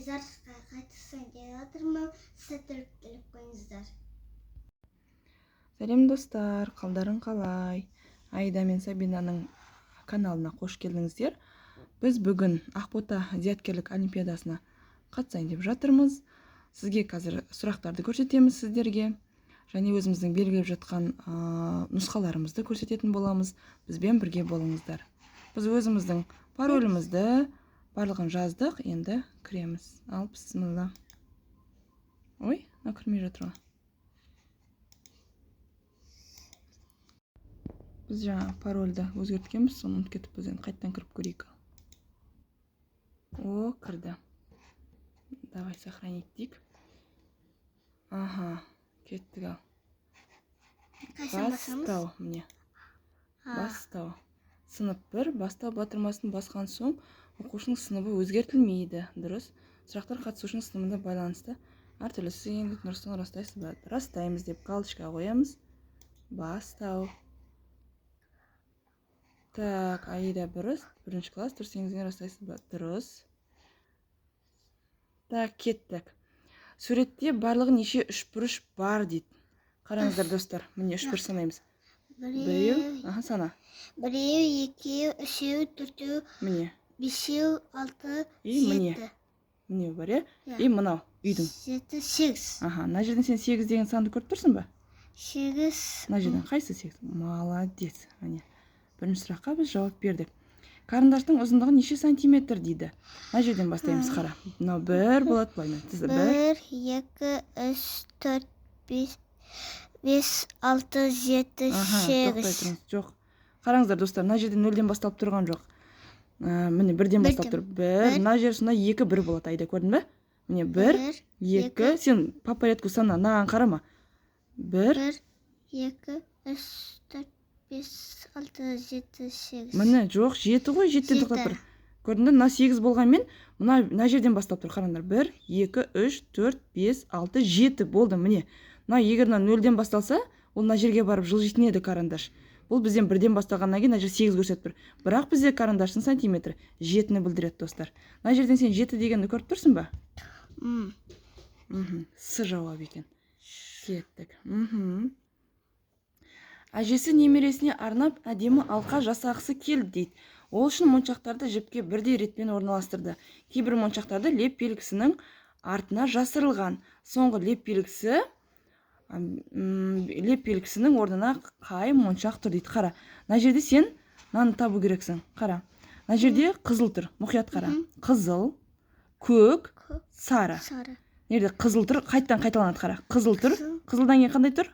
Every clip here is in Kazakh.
қойыңыздар, қайтасын келіп жатырмын, сәттілік келіп қойыңыздар. Сәлем достар, қалдарың қалай? Аида мен Сабинаның каналына қош келдіңіздер. Біз бүгін Ақбота зияткерлік олимпиадасына қатысайын деп жатырмыз. Сізге қазір сұрақтарды көрсетеміз сіздерге. Және өзіміздің белгілеп жатқан нұсқаларымызды көрсететін боламыз. Бізбен бірге болыңыздар. Біз өзіміздің паролімізді барлығын жаздық, енді кіреміз. Ал бісміллә. Ой, кірмей жатыр. Біз жаңа парольді өзгерткенбіз, соны ұмытып кетіппіз. Енді қайттан кіріп көрейік. О, кірді. Давай сохранить дейік. Ага, кеттік ал. Бастау, міне. Бастау. Сынып 1, бастау батырмасын басқан соң, оқушының сыныбы өзгертілмейді. Дұрыс. Сұрақтар қатысушының сыныбына байланысты. Әртүрлі сіз еңбек нұрыстың растайсыз ба? Растаймыз деп галочка қоямыз. Бастау. Так, Аида бірінші класс, дұрыс еңбегін растайсыз ба? Дұрыс. Так, кеттік. Суретте барлығы неше үшбұрыш бар дейді. Қараңыздар достар, міне үшбұрыш санаймыз. Біреу, сана. Біреу, екеу, үшеу, төртеу, Міне. бесеу, алты, Міне. жеті. Міне бар, е? Мынау, үйдің. 7, 8. Мына жерден сен 8 деген санды көріп тұрсың ба? 8. Мына жерден қайсы 8? Молодец. Міне. Бірінші сұраққа біз жауап бердік. Қарындаштың ұзындығы неше сантиметр дейді. Мына жерден бастаймыз, қара. Мынау 1 болады былай. 1, 2, 3, 4, 5, 6, 7, 8. Жоқ. Қараңыздар достар, мына жерден 0-ден басталып тұрған жоқ. Міне 1-ден басталып тұр. 1, мына жер сонда 2, 1 болады. Айда көрдің бе? Міне 1, 2, сен по порядку сана, наған қарама. 1, 2, 3, 4, 5, 6, 7, 8. Міне жоқ, 7 ғой, 7-ден тоқтап тұр. Көрдің бе? Мына 8 болғанмен, мына жерден бастап тұр. Қараңдар. 1, 2, 3, 4, 5, 6, 7 болды. Міне. Мына егер 0-ден басталса, ол мына жерге барып жылжитын еді қарындаш. Бұл бізден 1-ден басталғаннан кейін мына жер 8 көрсетіп тұр. Бірақ бізде қарындаштың сантиметрі 7-ні білдіреді достар. Мына жерден сен 7 дегенді көріп тұрсың ба? С жауап екен. Кеттік. Әжесі немересіне арнап әдемі алқа жасағысы келді дейді. Ол үшін моншақтарды жіпке бірдей ретпен орналастырды. Кейбір моншақтарды леп белгісінің артына жасырылған. Соңғы леп белгісінің орнына қай моншақ тұр дейді. Қара. Мына жерде сен наны табу керексің. Қара. Мына жерде қызыл тұр. Мұқият қара. Қызыл, көк, сары. Нерде қызыл тұр, қайталанады қара. Қызыл тұр. Қызылдан кейін қандай тұр?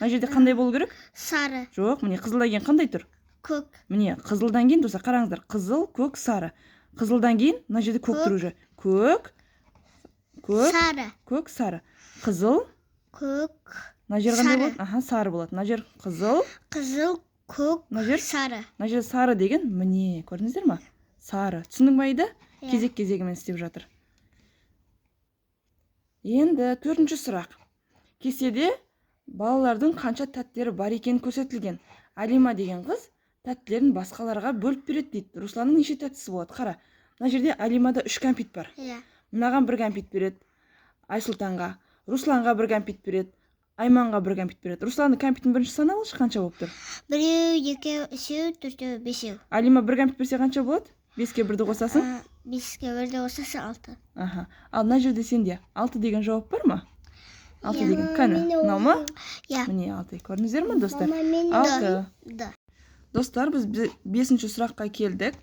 Мына жерде қандай болу керек? Сары. Жоқ, міне қызылдан кейін қандай тұр? Көк. Міне қызылдан кейін достар қараңыздар. Қызыл, көк, сары. Қызылдан кейін мына жерде көк тұр уже. Көк, сары. Көк, сары. Қызыл, көк, мына жер қандай болады? Сары болады. Мына жер қызыл, көк, мына жер сары. Мына жер сары деген міне, көрдіңіздер ма? Сары. Түсіндің бе Аида? Кезек-кезегімен істеп жатыр. Енді 4-ші сұрақ. Кестеде балалардың қанша тәттері бар екені көрсетілген. Алима деген қыз тәттілерін басқаларға бөліп береді дейді. Русланның неше тәттісі болады? Қара. Мына жерде Алимада 3 кәмпит бар. Мынаған 1 кәмпит береді. Айсұлтанға. Русланға 1 кәмпит береді. Айманға 1 кәмпит береді. Русланның кәмпитін бірінші саналышы қанша болып тұр? 1, 2, 3, 4, 5. Алима 1 кәмпит берсе қанша болады? 5-ке 1-ді қосасың? 5-ке 1-ді қосасың 6. Ал мына жерде сенде 6 деген жауап бар ма? 6 деген. Қане, мынау ма? Міне 6. Көрдіңіздер ме достар? 6. Достар, біз 5-ші сұраққа келдік.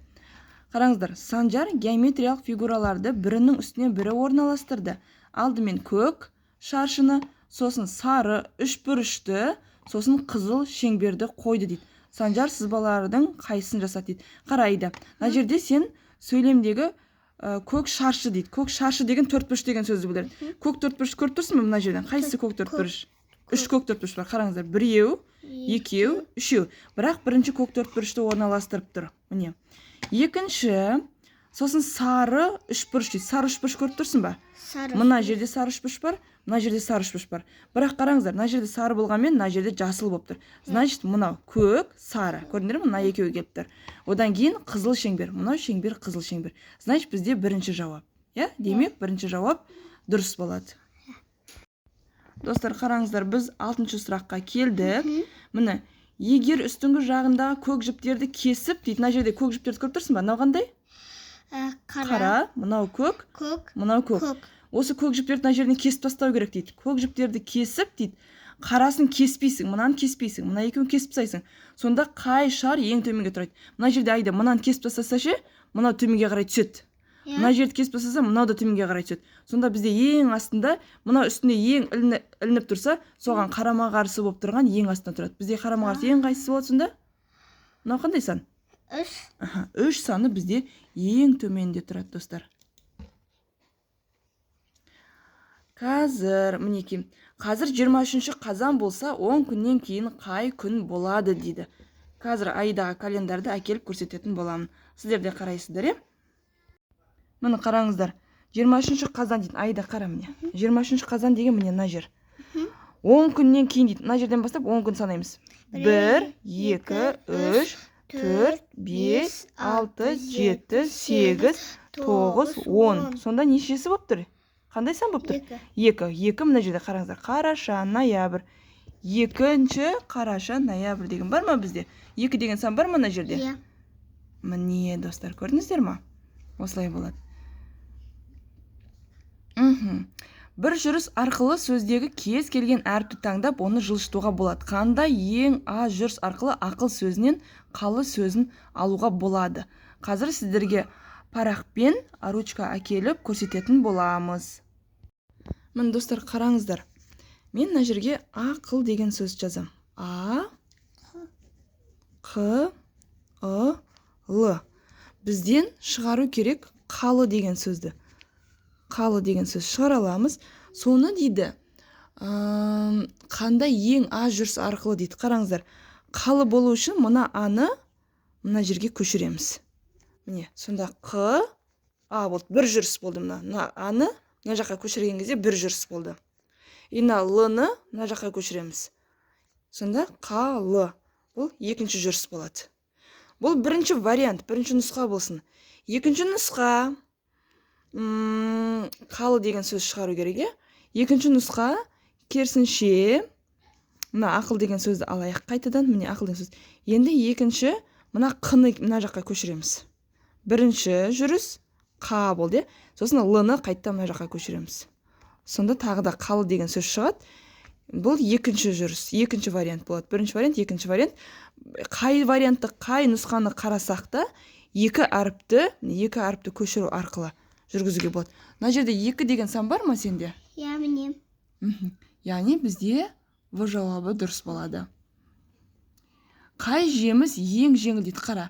Қараңыздар, Санжар геометриялық фигураларды бірінің үстіне бірі орналастырды. Алдымен көк шаршыны, сосын сары үшбұрышты, сосын қызыл шеңберді қойды дейді. Санжар сызбалардың қайсысын жасады дейді. Қарайды. Мына жерде сен сөйлемдегі көк шаршы дейді. Көк шаршы деген төртбұрыш деген сөзді білдіреді. Көк төртбұрыш көріп тұрсың ба мына жерден? Қайсысы көк төртбұрыш? 3 көк төртбұрыш бар. Қараңыздар. 1, 2, 3. Бірақ бірінші көк төртбұрышты орналастырып тұр. Міне. Екінші, сосын сары үшбұрыш дейді. Сары үшбұрыш көріп тұрсың ба? Мына жерде сары үшбұрыш бар, мына жерде сары үшбұрыш бар. Бірақ қараңыздар, мына жерде сары болғанмен, мына жерде жасыл болып тұр. Значит, мынау көк, сары. Көрдіңдер ме? Мына екеуі келіп тұр. Одан кейін қызыл шеңбер. Мынау шеңбер, қызыл шеңбер. Значит, бізде бірінші жауап. Иә, демек бірінші жауап дұрыс болады. Достар, қараңыздар, біз 6-шы сұраққа келдік. Міне, егер үстіңгі жағындағы көк жіптерді кесіп, дейді, мына жерде көк жіптерді көріп тұрсың ба? Мынау қандай? Қара, мынау көк, мынау көк. Осы көк жіптерді мына жерден кесіп тастау керек, дейді. Көк жіптерді кесіп, дейді, қарасын кеспейсің, мынаны кеспейсің, мына екеуін кесіп тастайсың. Сонда қай шар ең төменге тұрады? Мына жерде Айда мынаны кесіп тастаса ше, мынау төменге қарай түседі. Мына жерді кесіп тастаса, мынау да төменге қарай түседі. Сонда бізде ең астында, мынау үстінде ең ілініп тұрса, соған қарама қарсы болып тұрған ең астында тұрады. Бізде қарама қарсы ең қайсысы болады сонда? Мынау қандай сан? 3. 3 саны бізде ең төменде тұрады, достар. Қазір, мінекей, қазір 23 қазан болса, 10 күннен кейін қай күн болады дейді. Қазір айдағы календарды әкеліп көрсететін боламын. Сіздер де қарайсыздар, е? Міне қараңыздар. 23 қазан дейді. Айда қара міне. 23 қазан деген міне мына жер. 10 күннен кейін дейді. Мына жерден бастап 10 күн санаймыз. 1, 2, 3, 4, 5, 6, 7, 8, 9, 10. Сонда нешесі болып тұр? Қандай сан болып тұр? 2. 2 мына жерде қараңыздар. Қараша, ноябрь. 2-ші қараша, ноябрь деген бар ма бізде? 2 деген сан бар ма мына жерде? Иә. Міне, достар, көрдіңіздер ма? Осылай болады. Бір жүріс арқылы сөздегі кез келген әріпті таңдап, оны жылжытуға болады. Қандай ең аз жүріс арқылы ақыл сөзінен қалы сөзін алуға болады? Қазір сіздерге парақпен ручка әкеліп көрсететін боламыз. Міне, достар, қараңыздар. Мен мына жерге ақыл деген сөз жазам. А, Қ, Л. Бізден шығару керек қалы деген сөзді. Қалы деген сөз шығара аламыз. Соны дейді, қандай ең аз жүріс арқылы дейді. Қараңыздар, қалы болу үшін мына аны мына жерге көшіреміз. Міне, сонда Қ, А болды, бір жүріс болды мына. Мына аны мына жаққа көшірген кезде бір жүріс болды. Мына Л-ны мына жаққа көшіреміз. Сонда қалы. Бұл екінші жүріс болады. Бұл бірінші вариант, бірінші нұсқа болсын. Екінші нұсқа, қалы деген сөз шығару керек. Екінші нұсқа, керісінше, мына ақыл деген сөзді алайық қайтадан. Міне ақыл деген сөз. Енді екінші, мына Қ-ны мына жаққа көшіреміз. Бірінші жүріс Қ болды. Сосын Л-ны қайтадан мына жаққа көшіреміз. Сонда тағы да қалы деген сөз шығады. Бұл екінші жүріс, екінші вариант болады. Бірінші вариант, екінші вариант. Қай вариантты, қай нұсқаны қарасақ та, екі әріпті көшіру арқылы жүргізуге болады. Мына жерде 2 деген сан бар ма сенде? Иә, міне. Яғни бізде В жауабы дұрыс болады. Қай жеміс ең жеңіл дейді? Қара.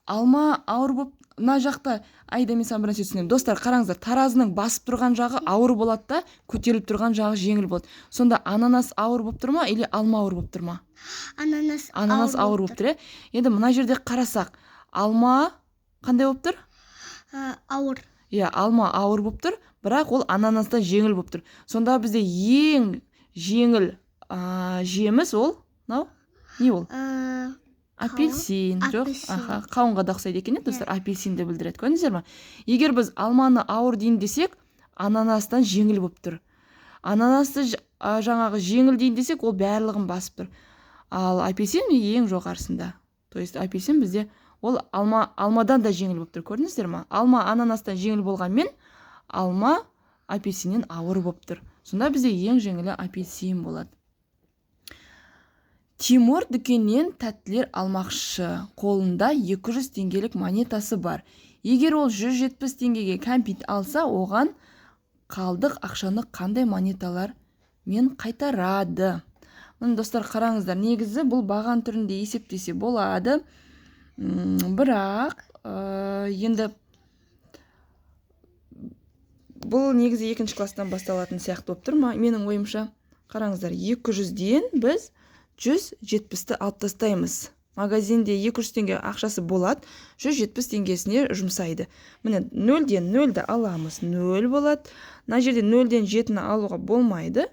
Алма ауыр болып, мына жақта Айда мен саған бір нәрсе түсінемін. Достар, қараңыздар, таразының басып тұрған жағы ауыр болады да, көтеріліп тұрған жағы жеңіл болады. Сонда ананас ауыр болып тұр ма, или алма ауыр болып тұр ма? Ананас ауыр болып тұр. Енді мына жерде қарасақ, алма қандай болып тұр? Ауыр. Иә, алма ауыр болып тұр, бірақ ол ананастан жеңіл болып тұр. Сонда бізде ең жеңіл жеміс ол, не ол? Апельсин. Жоқ, қауынға да ұқсайды екен, достар, апельсинді білдіреді. Көрдіңіздер ме? Егер біз алманы ауыр дейін десек, ананастан жеңіл болып тұр. Ананасты жаңағы жеңіл дейін десек, ол барлығын басып тұр. Ал апельсин ең жоғарысында. То есть апельсин бізде ол алмадан да жеңіл болып тұр. Көрдіңіздер ме? Алма ананастан жеңіл болғанмен, алма апельсиннен ауыр болып тұр. Сонда бізде ең жеңілі апельсин болады. Тимур дүкеннен тәттілер алмақшы. Қолында 200 теңгелік монетасы бар. Егер ол 170 теңгеге кәмпит алса, оған қалдық ақшаны қандай монеталар мен қайтарады? Міне, достар, қараңыздар, негізі бұл баған түрінде есептесе болады. Бірақ енді бұл негізі 2-ші класстан басталатын сияқты болып тұр ма? Менің ойымша, қараңыздар, 200-ден біз 170-ті алып тастаймыз. Магазинде 200 теңге ақшасы болады, 170 теңгесіне жұмсайды. Міне, 0-ден 0-ді аламыз, 0 болады. Мына жерде 0-ден 7-ні алуға болмайды.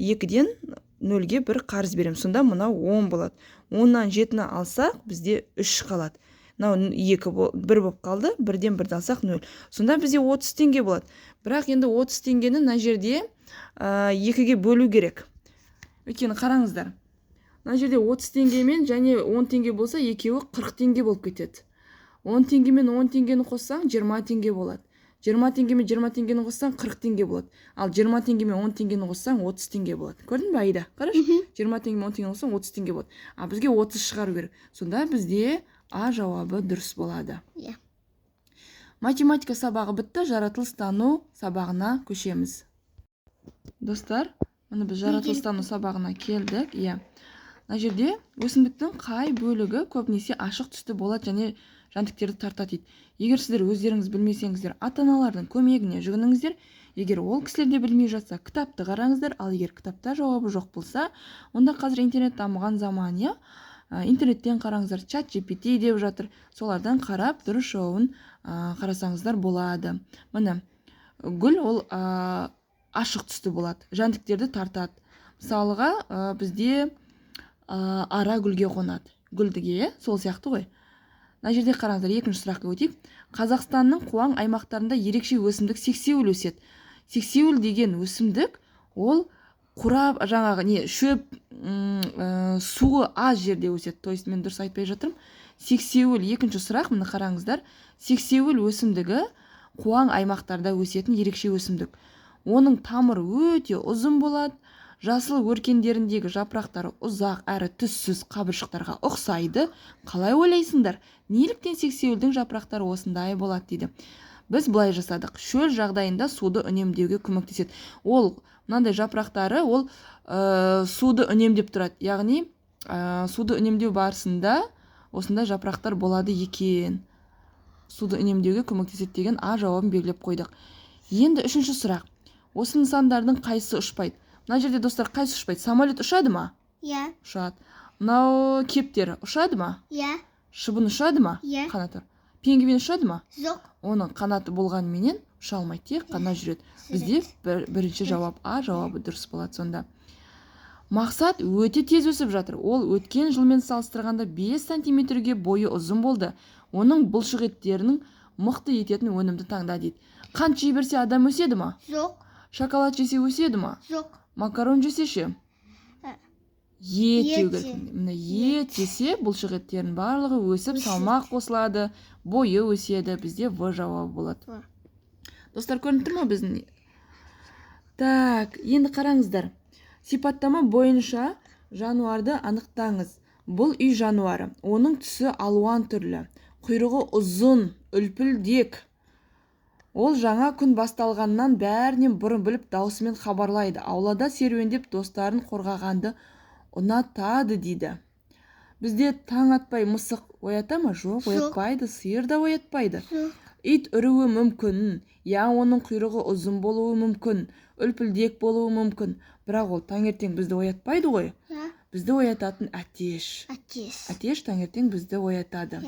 2-ден 0-ге бір қарыз береміз. Сонда мына 10 болады. 10-нан 7-ні алсақ, бізде 3 қалады. мынау 1 болып қалды, 1-ден 1-ді алсақ 0. Сонда бізде 30 теңге болады. Бірақ енді 30 теңгені мына жерде 2-ге бөлу керек. Өйткені қараңыздар. Мына жерде 30 теңгемен және 10 теңге болса, екеуі 40 теңге болып кетеді. 10 теңгемен 10 теңгені қоссаң 20 теңге болады. 20 теңгемен 20 теңгені қоссаң 40 теңге болады. Ал 20 теңгемен 10 теңгені қоссаң 30 теңге болады. Көрдің бе, Аида? Қараш, 20 теңгемен 10 теңгені қоссаң 30 теңге болады. А бізге 30 шығару керек. Сонда бізде А жауабы дұрыс болады. Математика сабағы бітті, жаратылыстану сабағына көшеміз. Достар, міне біз жаратылыстану сабағына келдік. Мына жерде өсімдіктің қай бөлігі көбінесе ашық түсті болады және жәндіктерді тартады дейді. Егер сіздер өздеріңіз білмесеңіздер, ата-аналардың көмегіне жүгініңіздер. Егер ол кісілер де білмей жатса, кітапты қараңыздар. Ал егер кітапта жауабы жоқ болса, онда қазір интернет дамыған заман, интернеттен қараңыздар, чат GPT деп жатыр. Солардан қарап, дұрыс жауабын қарасаңыздар болады. Міне, гүл ол ашық түсті болады, жәндіктерді тартады. Мысалыға, бізде ара гүлге қонады. Гүлдіге, сол сияқты ғой. Мына жерде қараңыздар, екінші сұраққа өтейік. Қазақстанның қуаң аймақтарында ерекше өсімдік сексеуіл өседі. Сексеуіл деген өсімдік, ол құрап, жаңағы шөп, суы аз жерде өседі. То есть мен дұрыс айтпай жатырмын. Сексеуіл, екінші сұрақ, міне қараңыздар. Сексеуіл өсімдігі қуаң аймақтарда өсетін ерекше өсімдік. Оның тамыры өте ұзын болады. Жасыл өркендеріндегі жапырақтары ұзақ әрі түссіз қабыршықтарға ұқсайды. Қалай ойлайсыңдар? Неліктен сексеуілдің жапырақтары осындай болады дейді. Біз былай жасадық. Шөл жағдайында суды үнемдеуге көмектеседі. Ол мынандай жапырақтары, ол суды үнемдеп тұрады. Яғни, суды үнемдеу барысында осындай жапырақтар болады екен. Суды үнемдеуге көмектеседі деген А жауабын белгілеп қойдық. Енді үшінші сұрақ. Осы нысандардың қайсысы ұшпайды? Мына жерде достар, қайсы ұшпайды? Самолет ұшады ма? Ұшады. Мынау кептер ұшады ма? Шыбын ұшады ма? Қанаты. Пингвин ұшады ма? Жоқ. Оның қанаты болғанменен ұша алмайды, тек қана жүреді. Бізде бірінші жауап А жауабы дұрыс болады сонда. Мақсат өте тез өсіп жатыр. Ол өткен жылмен салыстырғанда 5 сантиметрге бойы ұзын болды. Оның бұлшық еттерінің мықты ететін өнімді таңда дейді. Қант жей берсе адам өседі ма? Жоқ. Шоколад жесе өседі ма? Жоқ. Макарон жесе ше? Ет жесе бұлшық еттерінің барлығы өсіп, салмақ қосылады, бойы өседі. Бізде В жауабы болады. Достар, көрініп тұр ма біздің? Так, енді қараңыздар. Сипаттама бойынша жануарды анықтаңыз. Бұл үй жануары. Оның түсі алуан түрлі. Құйрығы ұзын, үлпілдек. Ол жаңа күн басталғаннан бәрінен бұрын біліп даусымен хабарлайды. Аулада серуендеп достарын қорғағанды ұнатады дейді. Бізде таң атпай мысық оята ма? Жоқ, оятпайды. Сиыр да оятпайды. Ит үруі мүмкін. Оның құйрығы ұзын болуы мүмкін. Үлпілдек болуы мүмкін. Бірақ ол таңертең бізді оятпайды ғой. Бізді оятатын әтеш. Әтеш таңертең бізді оятады.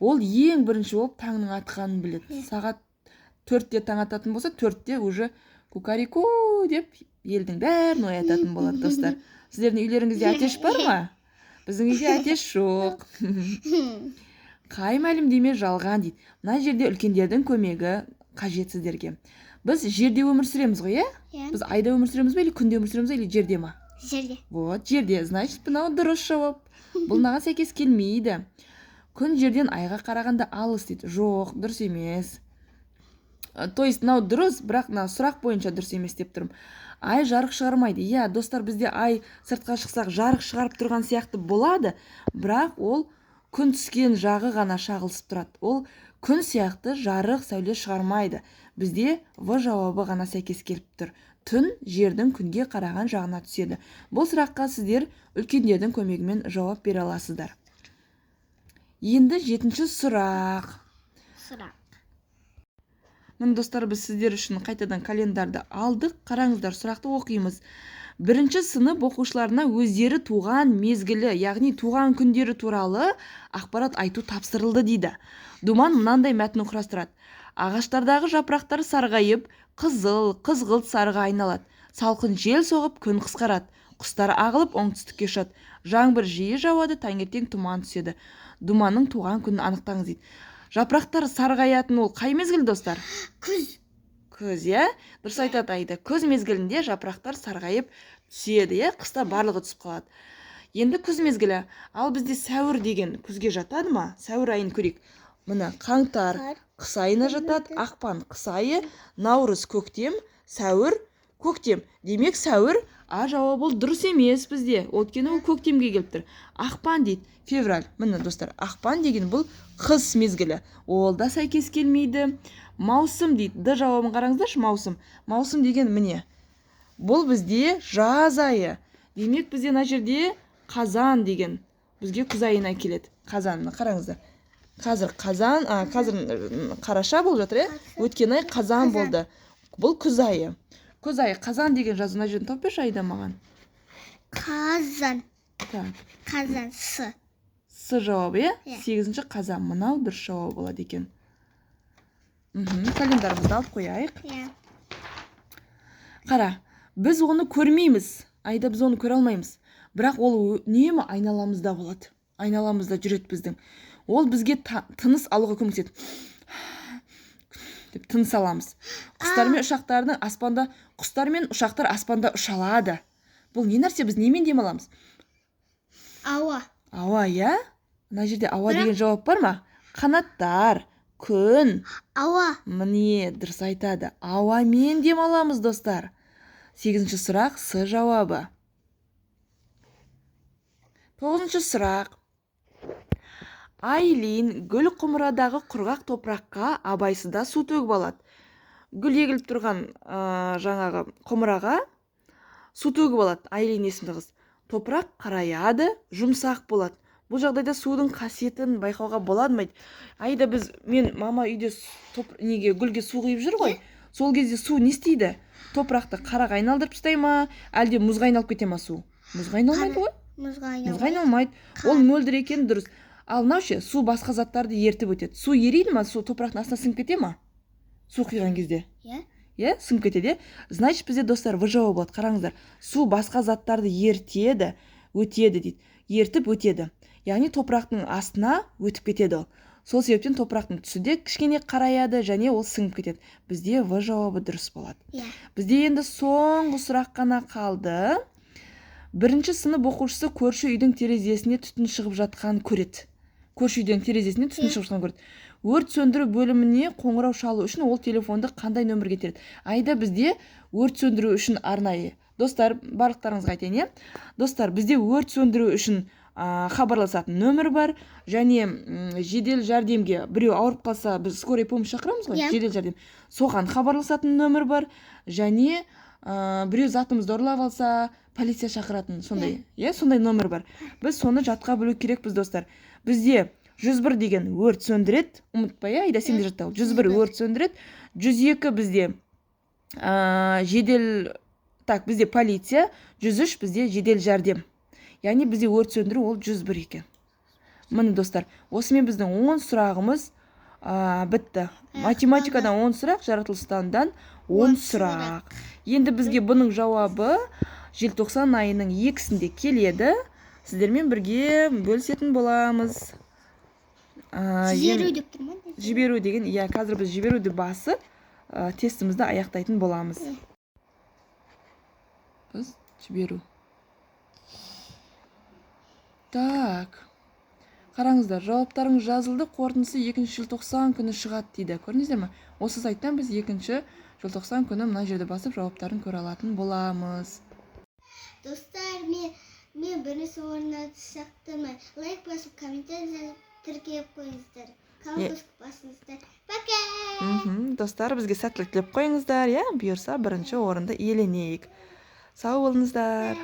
Ол ең бірінші болып таңның атқанын біледі. Сағат 4-те таң ататын болса, 4-те уже кукарику деп елдің бәрін оятатын болады, достар. Сіздердің үйлеріңізде әтеш бар ма? Біздің үйде әтеш жоқ. Қай мәлімдеме жалған дейді. Мына жерде үлкендердің көмегі қажет сіздерге. Біз жерде өмір сүреміз ғой, Біз айда өмір сүреміз бе, или күнде өмір сүреміз бе, или жерде ма? Жерде. Вот, жерде. Значит, мынау дұрыс жауап. Бұл маған сәйкес келмейді. Күн жерден айға қарағанда алыс дейді. Жоқ, дұрыс емес. То есть, мынау дұрыс, бірақ сұрақ бойынша дұрыс емес деп тұрмын. Ай жарық шығармайды. Достар, бізде ай сыртқа шықсақ жарық шығарып тұрған сияқты болады, бірақ ол күн түскен жағы ғана шағылысып тұрады. Ол күн сияқты жарық сәуле шығармайды. Бізде В жауабы ғана сәйкес келіп тұр. Түн жердің күнге қараған жағына түседі. Бұл сұраққа сіздер үлкендердің көмегімен жауап бере аласыздар. Енді 7-ші сұрақ. Міне достар, біз сіздер үшін қайтадан календарды алдық. Қараңыздар, сұрақты оқимыз. 1-ші сынып оқушыларына өздері туған мезгілі, яғни туған күндері туралы ақпарат айту тапсырылды дейді. Думан мынандай мәтін құрастырады. Ағаштардағы жапырақтар сарғайып, қызғылт сарыға айналады. Салқын жел соғып, күн қысқарады. Құстар ағылып оңтүстікке ұшады. Жаңбыр жиі жауады, таңертең тұман түседі. думанның туған күнін анықтаңыз дейді. Жапырақтар сарғаятын ол қай мезгіл, достар? Күз. Күз, иә? Дұрыс айтады Аида. Күз мезгілінде жапырақтар сарғайып түседі, иә? Қыста барлығы түсіп қалады. Енді күз мезгілі. Ал бізде сәуір деген күзге жатады ма? Сәуір айын көрейік. Мына қаңтар қыс айына жатады, ақпан қыс айы, наурыз көктем, сәуір көктем. Демек сәуір А жауабы ол дұрыс емес бізде. Өйткені ол көктемге келіп тұр. Ақпан дейді, февраль. Міне достар, ақпан деген бұл қыс мезгілі. Ол да сәйкес келмейді. Маусым дейді. Д жауабын қараңыздаршы, маусым. Маусым деген міне. Бұл бізде жаз айы. Демек бізде мына жерде қазан деген бізге күз айына келеді. Қазанны қараңыздар. Қазір қазан, қазір қараша болып жатыр, өткен ай қазан болды. Бұл күз айы. Күз айы, қазан деген жазу мына жерден тауып берші Аида маған. Қазан. Так. Қазан, С. С жауабы, 8-ші қазан. Мынау дұрыс жауабы болады екен. Календарымызды алып қояйық. Қара, біз оны көрмейміз. Аида, біз оны көре алмаймыз. Бірақ ол үнемі айналамызда болады. Айналамызда жүреді біздің. Ол бізге тыныс алуға көмектеседі. Деп тыныс аламыз. Құстар мен ұшақтар аспанда ұша алады. Бұл не нәрсе, біз немен демаламыз? Ауа. Ауа, иә? Мына жерде ауа деген жауап бар ма? Қанаттар, күн. Ауа. Міне, дұрыс айтады. Ауамен демаламыз, достар. 8-ші сұрақ, С жауабы. 9-ші сұрақ. Айлин гүл құмырадағы құрғақ топыраққа абайсызда су төгіп алады. Гүл егіліп тұрған жаңағы құмыраға су төгіп алады. Айлин есімді қыз. Топырақ қараяды, жұмсақ болады. Бұл жағдайда судың қасиетін байқауға болады ма? Аида, мен мама үйде гүлге су құйып жүр ғой. Сол кезде су не істейді? Топырақты қараға айналдырып тастай ма, әлде мұзға айналып кете ма су? Мұзға айналмайды ғой? Мұзға айналмайды. Ол мөлдір екен, дұрыс. Ал мынау ше, су басқа заттарды ертіп өтеді. Су ериді ма? Су топырақтың астына сіңіп кете ма? Су құйған кезде. Иә, сіңіп кетеді. Значит, бізде достар В жауабы болады. Қараңыздар. Су басқа заттарды ертеді, өтеді дейді. Ертіп өтеді. Яғни топырақтың астына өтіп кетеді ол. Сол себептен топырақтың түсі де кішкене қараяды және ол сіңіп кетеді. Бізде В жауабы дұрыс болады. Бізде енді соңғы сұрақ қана қалды. Бірінші сынып оқушысы көрші үйдің терезесіне түтін шығып жатқан көреді. Көрші үйдің терезесіне түтін шығып жатқан көреді. Өрт сөндіру бөліміне қоңырау шалу үшін ол телефонды қандай нөмірге тереді? Аида, бізде өрт сөндіру үшін арнайы. Достар, барлықтарыңызға айтайын, достар, бізде өрт сөндіру үшін хабарласатын нөмір бар, және жедел жәрдемге біреу ауырып қалса, біз скорый помощь шақырамыз ғой, жедел жәрдем. Соған хабарласатын нөмір бар, және біреу затымызды ұрлап алса, полиция шақыратын сондай нөмір бар. Біз соны жатқа білу керекпіз, достар. Бізде 101 деген өрт сөндіреді, ұмытпай, Аида, сен де жаттау. 101 өрт сөндіреді, 102 бізде жедел, бізде полиция, 103 бізде жедел жәрдем. Яғни бізде өрт сөндіру ол 101 екен. Міне, достар, осымен біздің 10 сұрағымыз бітті. Математикадан 10 сұрақ, жаратылыстанудан 10 сұрақ. Енді бізге бұның жауабы желтоқсан айының 2-сінде келеді. Сіздермен бірге бөлісетін боламыз. Жіберу деген, қазір біз жіберуді басып, тестімізді аяқтайтын боламыз. Біз жіберу. Так. Қараңыздар, жауаптарыңыз жазылды, қорытындысы 2-ші желтоқсан күні шығады дейді. Көрдіңіздер ме? Осы сайттан біз 2-ші желтоқсан күні мына жерде басып жауаптарын көре алатын боламыз. Достар, мен бірінші орынға шықтырмай. Лайк басып, комментарий тіркеп қойыңыздар. Колокольчик басыңыздар. Пока! Достар, бізге сәттілік тілеп қойыңыздар, бұйырса бірінші орынды иеленейік. Сау болыңыздар.